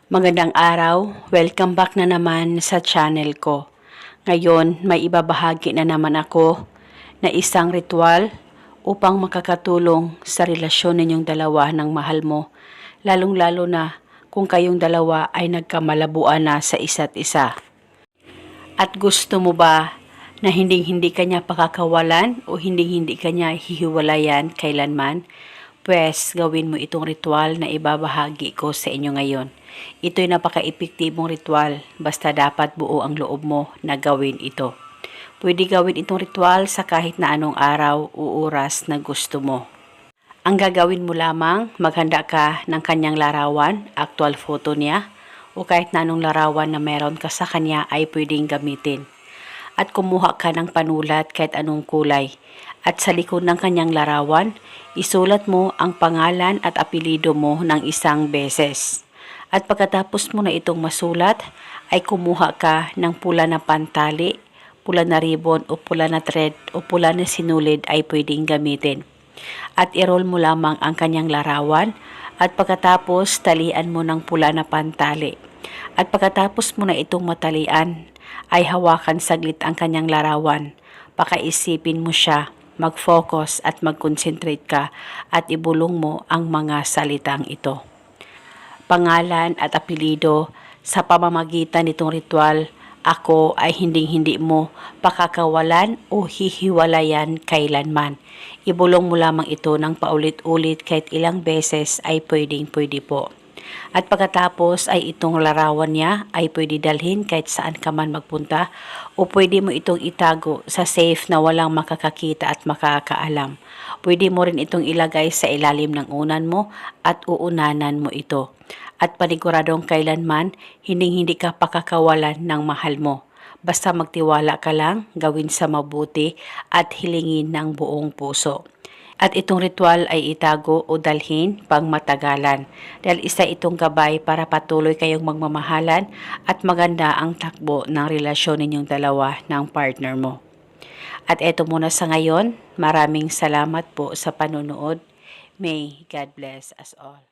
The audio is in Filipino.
Magandang araw, welcome back na naman sa channel ko. Ngayon, may ibabahagi na naman ako na isang ritual upang makakatulong sa relasyon ninyong dalawa ng mahal mo, lalong-lalo na kung kayong dalawa ay nagkamalabuan na sa isa't isa. At gusto mo ba na hindi kanya pakakawalan o hindi kanya hihiwalayan kailanman? Pwes, gawin mo itong ritual na ibabahagi ko sa inyo ngayon. Ito'y napaka-epektibong ritual, basta dapat buo ang loob mo na gawin ito. Pwede gawin itong ritual sa kahit na anong araw o oras na gusto mo. Ang gagawin mo lamang, maghanda ka ng kanyang larawan, actual photo niya, o kahit na anong larawan na meron ka sa kanya ay pwedeng gamitin. At kumuha ka ng panulat kahit anong kulay. At sa likod ng kanyang larawan, isulat mo ang pangalan at apelido mo ng isang beses. At pagkatapos mo na itong masulat, ay kumuha ka ng pula na pantali, pula na ribbon o pula na thread o pula na sinulid ay pwedeng gamitin. At i-roll mo lamang ang kanyang larawan at pagkatapos talian mo ng pula na pantali. At pagkatapos mo na itong matalian, ay hawakan saglit ang kanyang larawan. Pakaisipin mo siya, mag-focus at mag-concentrate ka at ibulong mo ang mga salitang ito. Pangalan at apelido, sa pamamagitan nitong ritual, ako ay hindi mo pakakawalan o hihiwalayan kailanman. Ibulong mo lamang ito ng paulit-ulit kahit ilang beses ay pwede po. At pagkatapos ay itong larawan niya ay pwede dalhin kahit saan ka man magpunta o pwede mo itong itago sa safe na walang makakakita at makakaalam. Pwede mo rin itong ilagay sa ilalim ng unan mo at uunanan mo ito. At paniguradong kailanman hindi ka pakakawalan ng mahal mo. Basta magtiwala ka lang, gawin sa mabuti at hilingin ng buong puso. At itong ritual ay itago o dalhin pang matagalan dahil isa itong gabay para patuloy kayong magmamahalan at maganda ang takbo ng relasyon ninyong dalawa ng partner mo. At eto muna sa ngayon, maraming salamat po sa panonood. May God bless us all.